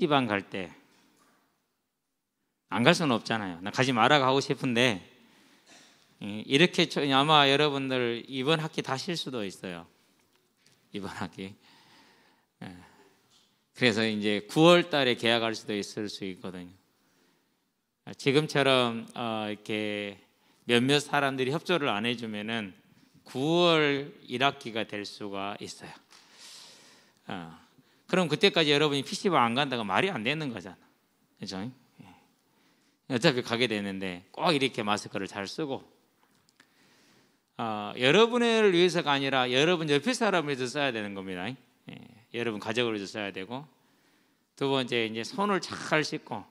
PC방 갈 때 안 갈 수는 없잖아요. 나 가지 마라 하고 싶은데 이렇게 아마 여러분들 이번 학기 다 쉴 수도 있어요. 이번 학기. 그래서 이제 9월 달에 계약할 수도 있을 수 있거든요. 지금처럼 이렇게 몇몇 사람들이 협조를 안 해주면은 9월 1학기가 될 수가 있어요. 그럼 그때까지 여러분이 PC방 안 간다가 말이 안 되는 거잖아. 그죠? 어차피 가게 되는데 꼭 이렇게 마스크를 잘 쓰고 여러분을 위해서가 아니라 여러분 옆에 사람을 위해서 써야 되는 겁니다. 여러분 가족을 위해서 써야 되고, 두 번째 이제 손을 잘 씻고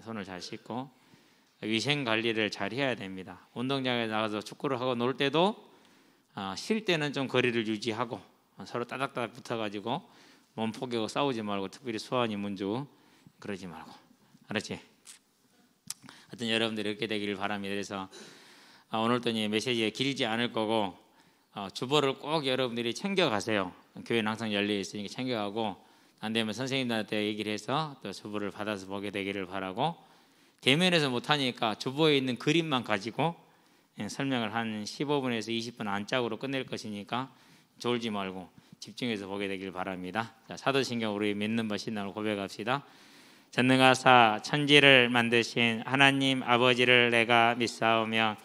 손을 잘 씻고 위생 관리를 잘 해야 됩니다. 운동장에 나가서 축구를 하고 놀 때도 쉴 때는 좀 거리를 유지하고 서로 따닥따닥 붙어가지고 몸 포개고 싸우지 말고, 특별히 수환이 문주 그러지 말고, 알았지? 하여튼 여러분들 이렇게 되기를 바랍니다. 그래서 오늘도 메시지가 길지 않을 거고 주보를 꼭 여러분들이 챙겨가세요. 교회는 항상 열려 있으니까 챙겨가고, 안 되면 선생님들한테 얘기를 해서 또 주보를 받아서 보게 되기를 바라고, 대면에서 못하니까 주보에 있는 그림만 가지고 설명을 한 15분에서 20분 안짝으로 끝낼 것이니까 졸지 말고 집중해서 보게 되길 바랍니다. 자, 사도신경 우리 믿는 바 신앙을 고백합시다. 전능하사 천지를 만드신 하나님 아버지를 내가 믿사오며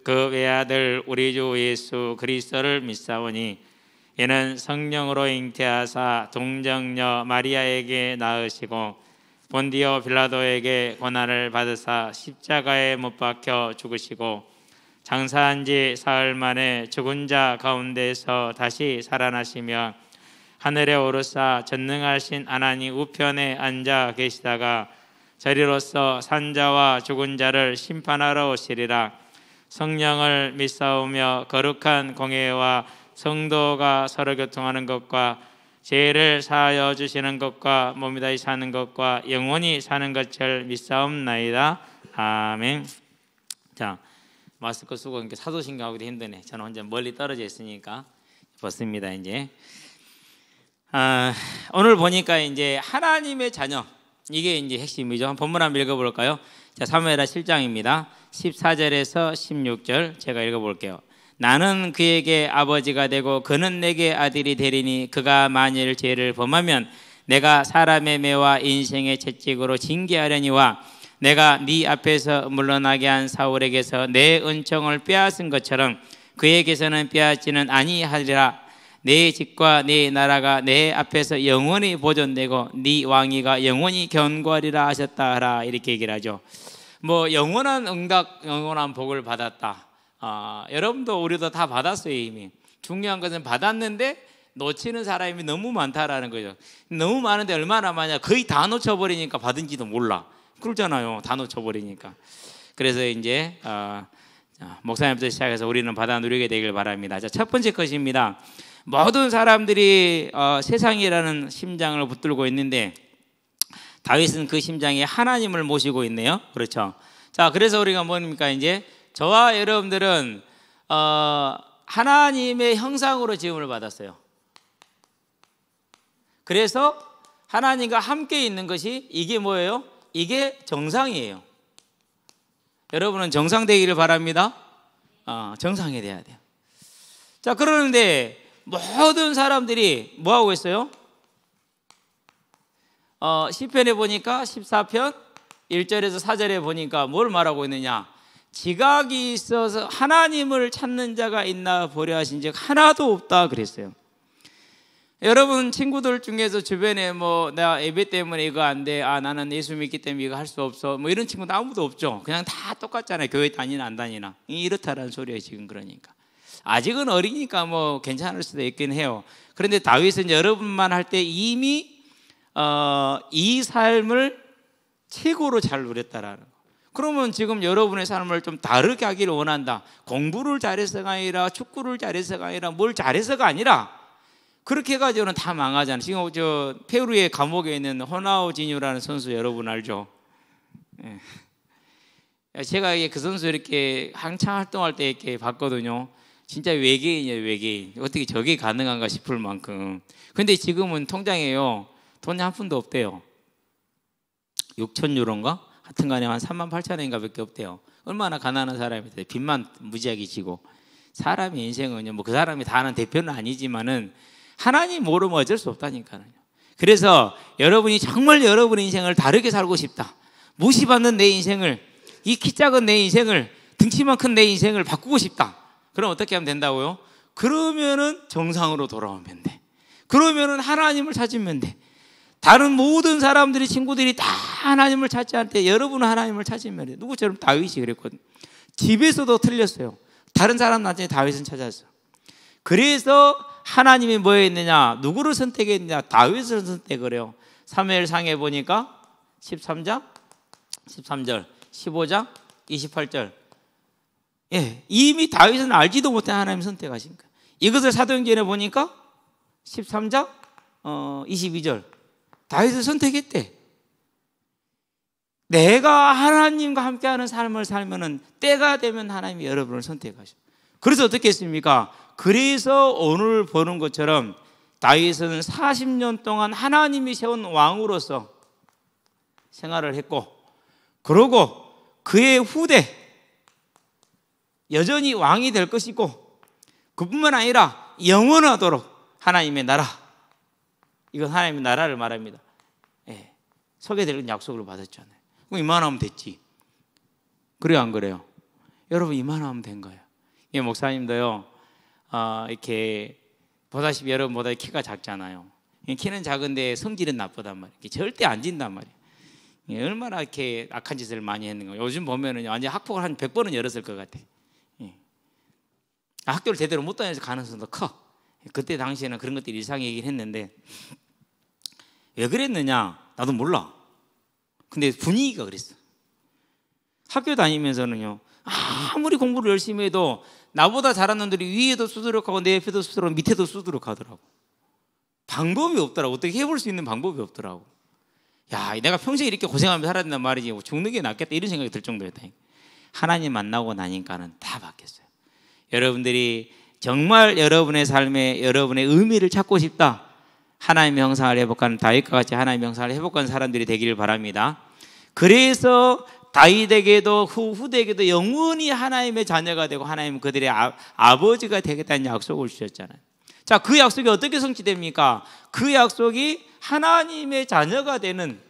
그 외아들 우리 주 예수 그리스도를 믿사오니 이는 성령으로 잉태하사 동정녀 마리아에게 낳으시고 본디오 빌라도에게 고난을 받으사 십자가에 못 박혀 죽으시고 장사한 지 사흘 만에 죽은 자 가운데서 다시 살아나시며 하늘에 오르사 전능하신 하나님 우편에 앉아 계시다가 저리로서 산자와 죽은 자를 심판하러 오시리라. 성령을 믿사오며 거룩한 공예와 성도가 서로 교통하는 것과 죄를 사하여 주시는 것과 몸이 다시 사는 것과 영원히 사는 것을 믿사옵나이다. 아멘. 자, 마스크 쓰고 이렇게 사도신경 하기도 힘드네. 저는 혼자 멀리 떨어져 있으니까 벗습니다. 이제 오늘 보니까 이제 하나님의 자녀, 이게 이제 핵심이죠. 본문 한번 읽어볼까요? 자, 사무엘하 7장입니다. 14절에서 16절 제가 읽어볼게요. 나는 그에게 아버지가 되고 그는 내게 아들이 되리니 그가 만일 죄를 범하면 내가 사람의 매와 인생의 채찍으로 징계하려니와 내가 네 앞에서 물러나게 한 사울에게서 내 은총을 빼앗은 것처럼 그에게서는 빼앗지는 아니하리라. 내 집과 내 나라가 내 앞에서 영원히 보존되고 네 왕위가 영원히 견고하리라 하셨다 하라. 이렇게 얘기를 하죠. 뭐 영원한 응답, 영원한 복을 받았다. 여러분도 우리도 다 받았어요. 이미. 중요한 것은 받았는데 놓치는 사람이 너무 많다라는 거죠. 너무 많은데 얼마나 많냐, 거의 다 놓쳐버리니까 받은지도 몰라. 그렇잖아요. 다 놓쳐버리니까. 그래서 이제 목사님부터 시작해서 우리는 받아 누리게 되길 바랍니다. 자, 첫 번째 것입니다. 모든 사람들이 세상이라는 심장을 붙들고 있는데 다윗은 그 심장에 하나님을 모시고 있네요. 그렇죠. 자, 그래서 우리가 뭡니까? 이제 저와 여러분들은 하나님의 형상으로 지음을 받았어요. 그래서 하나님과 함께 있는 것이 이게 뭐예요? 이게 정상이에요. 여러분은 정상되기를 바랍니다. 정상이 돼야 돼요. 자, 그러는데 모든 사람들이 뭐 하고 있어요? 시편에 보니까 14편 1절에서 4절에 보니까 뭘 말하고 있느냐? 지각이 있어서 하나님을 찾는 자가 있나 보려 하신즉 하나도 없다 그랬어요. 여러분 친구들 중에서 주변에 뭐 내가 예배 때문에 이거 안 돼, 나는 예수 믿기 때문에 이거 할 수 없어, 뭐 이런 친구도 아무도 없죠. 그냥 다 똑같잖아요. 교회 다니나 안 다니나 이렇다라는 소리예요 지금. 그러니까 아직은 어리니까 뭐 괜찮을 수도 있긴 해요. 그런데 다윗은 여러분만 할 때 이미 이 삶을 최고로 잘 누렸다라는 거. 그러면 지금 여러분의 삶을 좀 다르게 하기를 원한다. 공부를 잘해서가 아니라 축구를 잘해서가 아니라 뭘 잘해서가 아니라 그렇게 해가지고는 다 망하잖아요. 지금 저 페루의 감옥에 있는 호나우지뉴라는 선수 여러분 알죠? 예. 제가 그 선수 이렇게 한창 활동할 때 이렇게 봤거든요. 진짜 외계인이에요, 외계인. 어떻게 저게 가능한가 싶을 만큼. 근데 지금은 통장에요 돈이 한 푼도 없대요. 6,000유로인가? 하여튼 간에 한 38,000원인가 밖에 없대요. 얼마나 가난한 사람인데 빚만 무지하게 지고. 사람의 인생은요, 뭐 그 사람이 다 아는 대표는 아니지만은 하나님 모르면 어쩔 수 없다니까요. 그래서 여러분이 정말 여러분의 인생을 다르게 살고 싶다, 무시받는 내 인생을, 이 키 작은 내 인생을, 등치만 큰 내 인생을 바꾸고 싶다. 그럼 어떻게 하면 된다고요? 그러면은 정상으로 돌아오면 돼. 그러면은 하나님을 찾으면 돼. 다른 모든 사람들이, 친구들이 다 하나님을 찾지 않을 때 여러분은 하나님을 찾으면 돼. 누구처럼 다윗이 그랬거든. 집에서도 틀렸어요. 다른 사람 나중에 다윗은 찾았어요. 그래서 하나님이 뭐에 있느냐, 누구를 선택했느냐, 다윗을 선택을 해요. 사무엘상에 보니까 13장 13절 15장 28절, 예, 이미 다윗은 알지도 못한 하나님 선택하신 거예요. 이것을 사도행전에 보니까 13장 22절, 다윗을 선택했대. 내가 하나님과 함께하는 삶을 살면은 때가 되면 하나님이 여러분을 선택하셔. 그래서 어떻게 했습니까? 그래서 오늘 보는 것처럼 다윗은 40년 동안 하나님이 세운 왕으로서 생활을 했고, 그러고 그의 후대 여전히 왕이 될 것이고, 그뿐만 아니라 영원하도록 하나님의 나라, 이건 하나님의 나라를 말합니다. 예, 소개될 약속을 받았잖아요. 그럼 이만하면 됐지. 그래요, 안 그래요? 여러분, 이만하면 된 거예요. 예, 목사님도요, 이렇게 보다시피 여러분보다 키가 작잖아요. 키는 작은데 성질은 나쁘단 말이에요. 절대 안 진단 말이에요. 예, 얼마나 이렇게 악한 짓을 많이 했는 거예요. 요즘 보면은 완전 학폭을 한 100번은 열었을 것 같아. 예. 학교를 제대로 못 다녀서 가능성도 커. 그때 당시에는 그런 것들이 일상이긴 했는데, 왜 그랬느냐? 나도 몰라. 근데 분위기가 그랬어. 학교 다니면서는요, 아무리 공부를 열심히 해도 나보다 잘하는 놈들이 위에도 수두룩하고 내 옆에도 수두룩하고 밑에도 수두룩하더라고. 방법이 없더라고. 어떻게 해볼 수 있는 방법이 없더라고. 야, 내가 평생 이렇게 고생하면서 살아야 된단 말이지, 죽는 게 낫겠다, 이런 생각이 들 정도였다. 하나님 만나고 나니까는 다 바뀌었어요. 여러분들이 정말 여러분의 삶에 여러분의 의미를 찾고 싶다, 하나님의 형상을 회복하는 다윗과 같이 하나님의 형상을 회복하는 사람들이 되기를 바랍니다. 그래서 다윗에게도 후대에게도 영원히 하나님의 자녀가 되고 하나님은 그들의 아버지가 되겠다는 약속을 주셨잖아요. 자, 그 약속이 어떻게 성취됩니까? 그 약속이 하나님의 자녀가 되는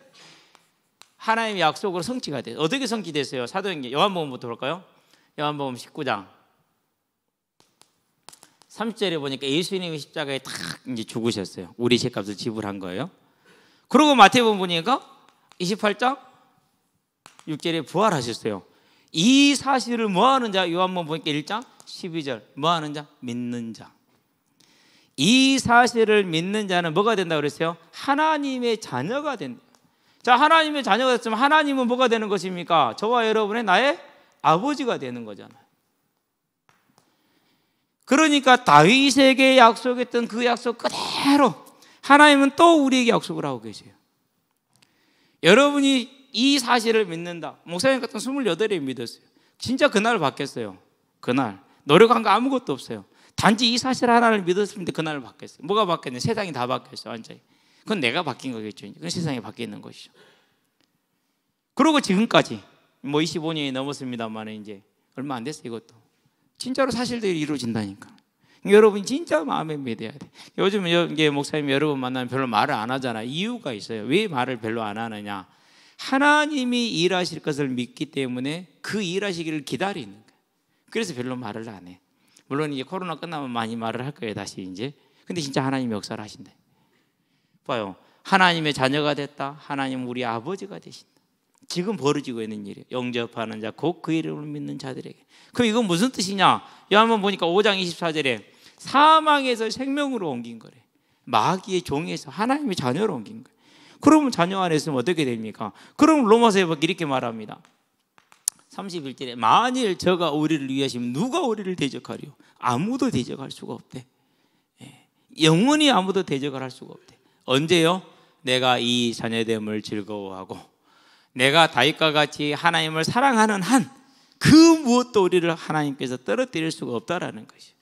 하나님의 약속으로 성취가 돼요. 어떻게 성취됐어요? 사도행전 요한복음부터 볼까요? 요한복음 19장 30절에 보니까 예수님이 십자가에 탁 이제 죽으셨어요. 우리 죄값을 지불한 거예요. 그리고 마태복음 보니까 28장 6절에 부활하셨어요. 이 사실을 뭐하는 자? 요한복음 보니까 1장 12절 뭐하는 자? 믿는 자. 이 사실을 믿는 자는 뭐가 된다고 그랬어요? 하나님의 자녀가 된다. 자, 하나님의 자녀가 됐으면 하나님은 뭐가 되는 것입니까? 저와 여러분의 나의 아버지가 되는 거잖아요. 그러니까 다윗에게 약속했던 그 약속 그대로 하나님은 또 우리에게 약속을 하고 계세요. 여러분이 이 사실을 믿는다. 목사님 같은 28에 믿었어요. 진짜 그날 바뀌었어요. 그날 노력한 거 아무것도 없어요. 단지 이 사실 하나를 믿었을 때 그날 바뀌었어요. 뭐가 바뀌었냐? 세상이 다 바뀌었어요. 완전히. 그건 내가 바뀐 거겠죠. 그건 세상이 바뀌는 것이죠. 그리고 지금까지 뭐 25년이 넘었습니다만 이제 얼마 안 됐어요. 이것도 진짜로 사실들이 이루어진다니까. 여러분 진짜 마음에 믿어야 돼. 요즘 이제 목사님 여러분 만나면 별로 말을 안 하잖아요. 이유가 있어요. 왜 말을 별로 안 하느냐? 하나님이 일하실 것을 믿기 때문에 그 일하시기를 기다리는 거예요. 그래서 별로 말을 안 해. 물론 이제 코로나 끝나면 많이 말을 할 거예요. 다시 이제. 근데 진짜 하나님이 역사를 하신다. 봐요. 하나님의 자녀가 됐다. 하나님 우리 아버지가 되신다. 지금 벌어지고 있는 일이에요. 영접하는 자 곧 그 이름을 믿는 자들에게. 그럼 이건 무슨 뜻이냐? 요한복음 보니까 5장 24절에 사망에서 생명으로 옮긴 거래. 마귀의 종에서 하나님의 자녀로 옮긴 거예요. 그러면 자녀 안에 있으면 어떻게 됩니까? 그럼 로마서에 이렇게 말합니다. 31절에 만일 저가 우리를 위하시면 누가 우리를 대적하리요? 아무도 대적할 수가 없대. 영원히 아무도 대적을 할 수가 없대. 언제요? 내가 이 자녀됨을 즐거워하고 내가 다윗과 같이 하나님을 사랑하는 한 그 무엇도 우리를 하나님께서 떨어뜨릴 수가 없다라는 것이죠.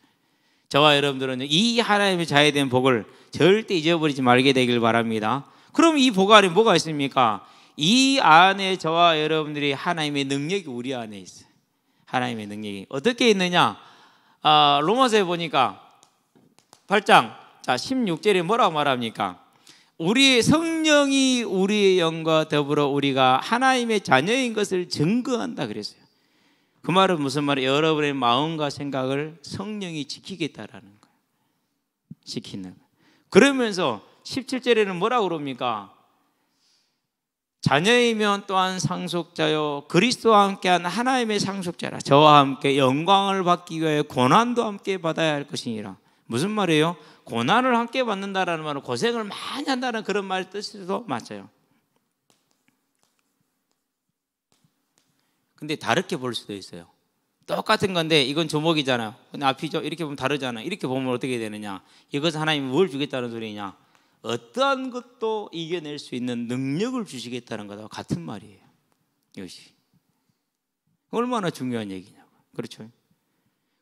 저와 여러분들은 이 하나님의 자녀된 복을 절대 잊어버리지 말게 되길 바랍니다. 그럼 이 복 안에 뭐가 있습니까? 이 안에 저와 여러분들이 하나님의 능력이 우리 안에 있어요. 하나님의 능력이 어떻게 있느냐? 로마서에 보니까 8장 16절에 뭐라고 말합니까? 우리의 성령이 우리의 영과 더불어 우리가 하나님의 자녀인 것을 증거한다 그랬어요. 그 말은 무슨 말이에요? 여러분의 마음과 생각을 성령이 지키겠다라는 거예요. 지키는. 그러면서 17절에는 뭐라고 그럽니까? 자녀이면 또한 상속자요 그리스도와 함께한 하나님의 상속자라. 저와 함께 영광을 받기 위하여 고난도 함께 받아야 할 것이니라. 무슨 말이에요? 고난을 함께 받는다라는 말은 고생을 많이 한다는 그런 말 뜻도 맞아요. 근데 다르게 볼 수도 있어요. 똑같은 건데 이건 조목이잖아요. 근데 앞이죠. 이렇게 보면 다르잖아요. 이렇게 보면 어떻게 되느냐? 이것은 하나님이 뭘 주겠다는 소리냐? 어떠한 것도 이겨낼 수 있는 능력을 주시겠다는 것과 같은 말이에요. 이것이 얼마나 중요한 얘기냐고. 그렇죠?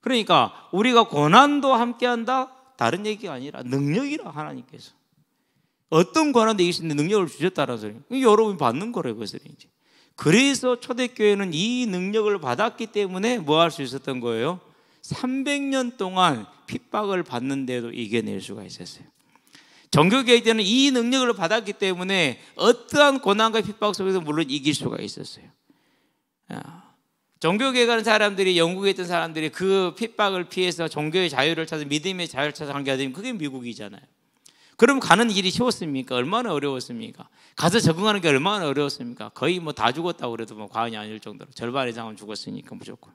그러니까 우리가 고난도 함께한다? 다른 얘기가 아니라 능력이라. 하나님께서 어떤 고난도 이길 수 있는 능력을 주셨다는 소리예요. 여러분이 받는 거래요. 그것을 이제. 그래서 초대교회는 이 능력을 받았기 때문에 뭐 할 수 있었던 거예요? 300년 동안 핍박을 받는데도 이겨낼 수가 있었어요. 정교교회 때는 이 능력을 받았기 때문에 어떠한 고난과 핍박 속에서 물론 이길 수가 있었어요. 정교교회 가는 사람들이, 영국에 있던 사람들이 그 핍박을 피해서 종교의 자유를 찾아, 믿음의 자유를 찾아 간 게 어디면 그게 미국이잖아요. 그럼 가는 길이 쉬웠습니까? 얼마나 어려웠습니까? 가서 적응하는 게 얼마나 어려웠습니까? 거의 뭐 다 죽었다고 그래도 뭐 과언이 아닐 정도로 절반 이상은 죽었으니까 무조건.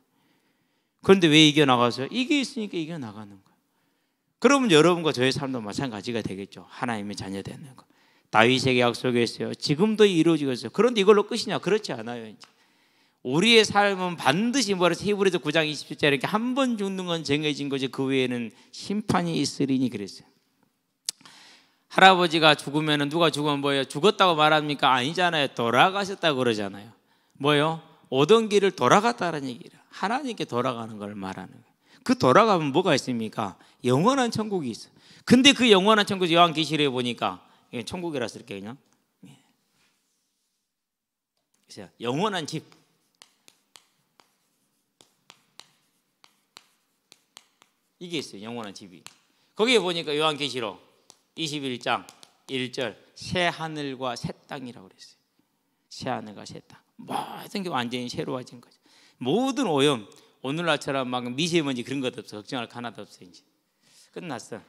그런데 왜 이겨나가서요? 이게 있으니까 이겨나가는 거예요. 그러면 여러분과 저의 삶도 마찬가지가 되겠죠. 하나님의 자녀 되는 거. 다윗에게 약속했어요. 지금도 이루어지고 있어요. 그런데 이걸로 끝이냐? 그렇지 않아요. 이제. 우리의 삶은 반드시 뭐라서 히브리서 9장 27절에 이렇게 한 번 죽는 건 정해진 거지 그 외에는 심판이 있으리니 그랬어요. 할아버지가 죽으면 누가 죽으면 뭐예요? 죽었다고 말합니까? 아니잖아요. 돌아가셨다고 그러잖아요. 뭐예요? 오던 길을 돌아갔다는 얘기라. 하나님께 돌아가는 걸 말하는 거예요. 그 돌아가면 뭐가 있습니까? 영원한 천국이 있어요. 근데 그 영원한 천국 요한계시록에 보니까 천국이라서 이렇게 그냥 영원한 집. 이게 있어요. 영원한 집이. 거기에 보니까 요한계시록 21장 1절 새 하늘과 새 땅이라고 그랬어요. 새 하늘과 새 땅. 모든 게 완전히 새로워진 거죠. 모든 오염, 오늘날처럼 막 미세먼지 그런 것도 없어. 걱정할 거 하나도 없어. 이제 끝났어.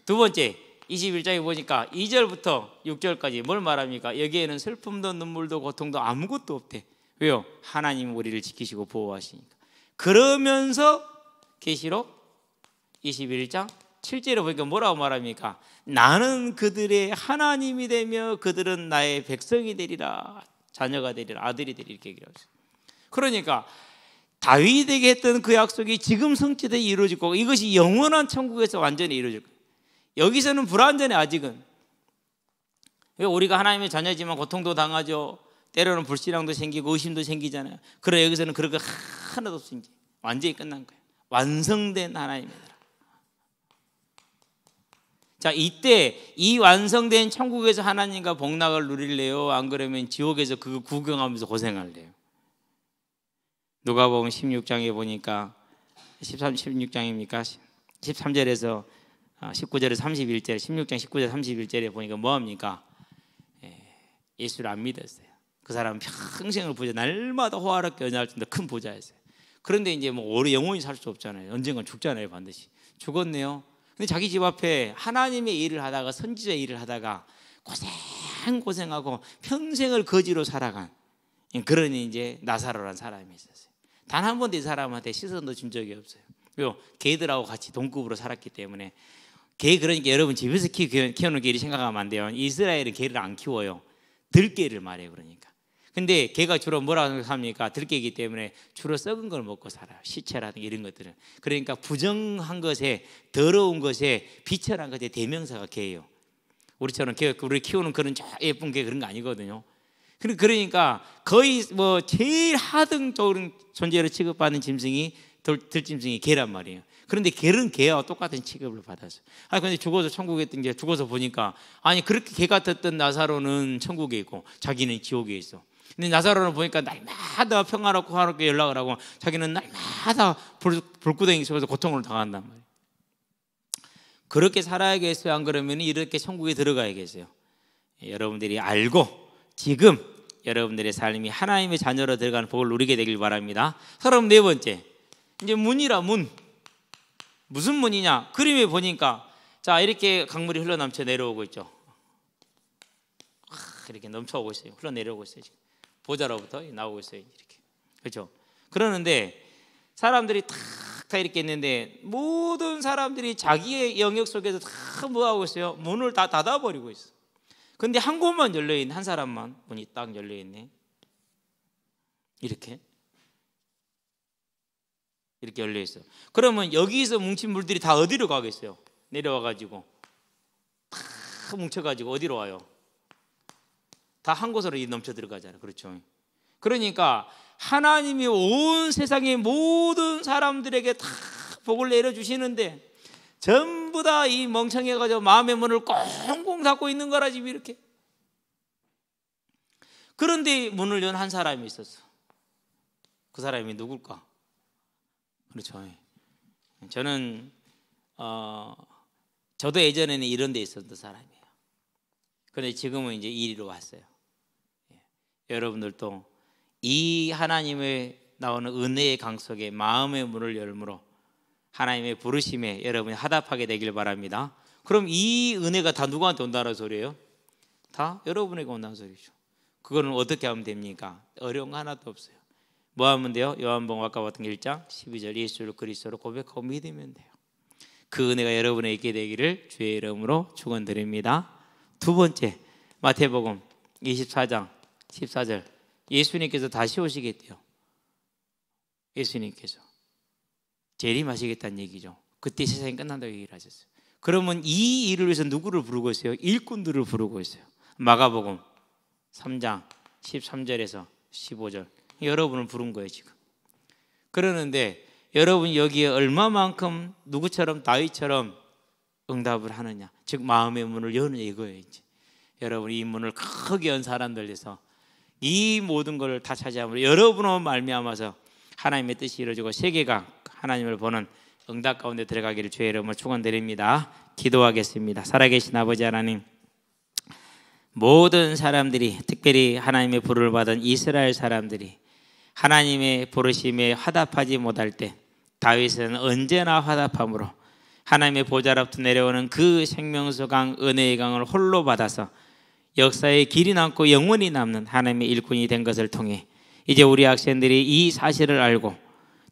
두 번째 21장에 보니까 2절부터 6절까지 뭘 말합니까? 여기에는 슬픔도 눈물도 고통도 아무것도 없대. 왜요? 하나님 우리를 지키시고 보호하시니까. 그러면서 계시록 21장 7절에 보니까 뭐라고 말합니까? 나는 그들의 하나님이 되며 그들은 나의 백성이 되리라. 자녀가 되리라. 아들이 되리라. 이렇게 얘기하고 있어요. 그러니까 다윗에게 했던 그 약속이 지금 성취되어 이루어지고 이것이 영원한 천국에서 완전히 이루어질 거예요. 여기서는 불완전해. 아직은. 우리가 하나님의 자녀지만 고통도 당하죠. 때로는 불신앙도 생기고 의심도 생기잖아요. 그러나 여기서는 그런 거 하나도 없습니다. 완전히 끝난 거예요. 완성된 하나님이다. 자, 이때 이 완성된 천국에서 하나님과 복락을 누릴래요? 안 그러면 지옥에서 그거 구경하면서 고생할래요? 누가복음 16장에 보니까 16장입니까? 13절에서 19절에서 31절, 16장 19절 31절에 보니까 뭐합니까? 예수를 안 믿었어요. 그 사람은 평생을 부자, 날마다 호화롭게 연애할 정도 큰 부자였어요. 그런데 이제 뭐 오래 영원히 살 수 없잖아요. 언젠간 죽잖아요. 반드시. 죽었네요. 근데 자기 집 앞에 하나님의 일을 하다가 선지자의 일을 하다가 고생하고 평생을 거지로 살아간 그런 이제 나사로라는 사람이 있었어요. 단 한 번도 이 사람한테 시선도 준 적이 없어요. 왜요? 개들하고 같이 동급으로 살았기 때문에. 개, 그러니까 여러분 집에서 키우는 개를 생각하면 안 돼요. 이스라엘은 개를 안 키워요. 들개를 말해요. 그러니까. 근데 개가 주로 뭐라고 합니까? 들개이기 때문에 주로 썩은 걸 먹고 살아요. 시체라든가 이런 것들은. 그러니까 부정한 것에, 더러운 것에, 비천한 것에 대명사가 개예요. 우리처럼 우리 키우는 그런 예쁜 개 그런 거 아니거든요. 그러니까 거의 뭐 제일 하등적인 존재로 취급받는 짐승이 들짐승이 개란 말이에요. 그런데 개는 개와 똑같은 취급을 받았어요. 근데 죽어서 천국에 있던 게 죽어서 보니까 아니 그렇게 개 같았던 나사로는 천국에 있고 자기는 지옥에 있어. 근데 나사로는 보니까 날마다 평화롭고 화롭게 연락을 하고 자기는 날마다 불구덩이 속에서 고통을 당한단 말이에요. 그렇게 살아야겠어요? 안 그러면 이렇게 천국에 들어가야겠어요? 여러분들이 알고 지금 여러분들의 삶이 하나님의 자녀로 들어가는 복을 누리게 되길 바랍니다. 34번째, 이제 문이라 문. 무슨 문이냐? 그림에 보니까 자 이렇게 강물이 흘러넘쳐 내려오고 있죠. 이렇게 넘쳐오고 있어요. 흘러내려오고 있어요. 지금. 보좌로부터 나오고 있어요. 이렇게. 그렇죠? 그러는데 사람들이 다 이렇게 있는데 모든 사람들이 자기의 영역 속에서 다 뭐하고 있어요? 문을 다 닫아버리고 있어. 근데 한 곳만 열려있네. 한 사람만 문이 딱 열려있네. 이렇게 열려있어. 그러면 여기서 뭉친 물들이 다 어디로 가겠어요? 내려와가지고 다 뭉쳐가지고 어디로 와요? 다 한 곳으로 넘쳐 들어가잖아요. 그렇죠? 그러니까 하나님이 온 세상의 모든 사람들에게 다 복을 내려주시는데 전부 다 이 멍청해가지고 마음의 문을 꽁꽁 닫고 있는 거라 지금 이렇게. 그런데 문을 연 한 사람이 있었어. 그 사람이 누굴까? 그렇죠. 저는 저도 예전에는 이런 데 있었던 사람이에요. 그런데 지금은 이제 이리로 왔어요. 여러분들도 이 하나님의 나오는 은혜의 강 속에 마음의 문을 열므로 하나님의 부르심에 여러분이 화답하게 되길 바랍니다. 그럼 이 은혜가 다 누구한테 온다는 소리예요? 다 여러분에게 온다는 소리죠. 그거는 어떻게 하면 됩니까? 어려운 거 하나도 없어요. 뭐 하면 돼요? 요한복음 아까 봤던 1장 12절 예수를 그리스도로 고백하고 믿으면 돼요. 그 은혜가 여러분에게 있게 되기를 주의 이름으로 축원드립니다. 두 번째, 마태복음 24장 14절 예수님께서 다시 오시겠대요. 예수님께서 재림하시겠다는 얘기죠. 그때 세상이 끝난다고 얘기를 하셨어요. 그러면 이 일을 위해서 누구를 부르고 있어요? 일꾼들을 부르고 있어요. 마가복음 3장 13절에서 15절 여러분을 부른 거예요 지금. 그러는데 여러분 여기에 얼마만큼 누구처럼 다윗처럼 응답을 하느냐, 즉 마음의 문을 여는 이거예요. 이제 여러분 이 문을 크게 연 사람들에서 이 모든 것을 다 차지함으로 여러분으로 말미암아서 하나님의 뜻이 이루어지고 세계가 하나님을 보는 응답 가운데 들어가기를 주의 이름으로 축원드립니다. 기도하겠습니다. 살아계신 아버지 하나님, 모든 사람들이 특별히 하나님의 부름을 받은 이스라엘 사람들이 하나님의 부르심에 화답하지 못할 때 다윗은 언제나 화답함으로 하나님의 보좌로부터 내려오는 그 생명수 강 은혜의 강을 홀로 받아서 역사의 길이 남고 영원히 남는 하나님의 일꾼이 된 것을 통해 이제 우리 학생들이 이 사실을 알고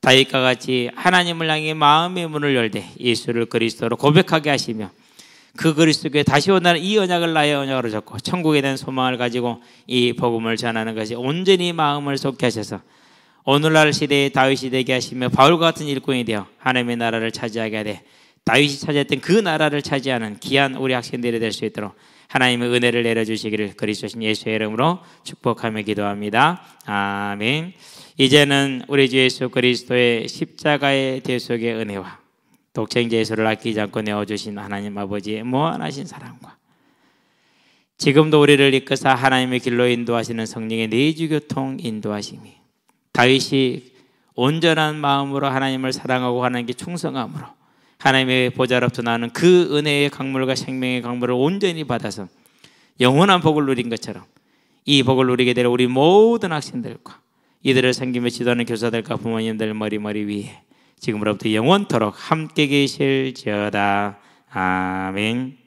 다윗과 같이 하나님을 향해 마음의 문을 열되 예수를 그리스도로 고백하게 하시며 그 그리스도께 다시 온다는 이 언약을 나의 언약으로 잡고 천국에 대한 소망을 가지고 이 복음을 전하는 것이 온전히 마음을 쏟게 하셔서 오늘날 시대에 다윗이 되게 하시며 바울과 같은 일꾼이 되어 하나님의 나라를 차지하게 하되 다윗이 차지했던 그 나라를 차지하는 귀한 우리 학생들이 될 수 있도록 하나님의 은혜를 내려주시기를 그리스도신 예수의 이름으로 축복하며 기도합니다. 아멘. 이제는 우리 주 예수 그리스도의 십자가의 대속의 은혜와 독생자 예수를 아끼지 않고 내어주신 하나님 아버지의 무한하신 사랑과 지금도 우리를 이끄사 하나님의 길로 인도하시는 성령의 내주교통 인도하심이 다윗이 온전한 마음으로 하나님을 사랑하고 하나님께 충성함으로 하나님의 보좌로부터 나오는 그 은혜의 강물과 생명의 강물을 온전히 받아서 영원한 복을 누린 것처럼 이 복을 누리게 될 우리 모든 학생들과 이들을 섬기며 지도하는 교사들과 부모님들 머리 위에 지금으로부터 영원토록 함께 계실지어다. 아멘.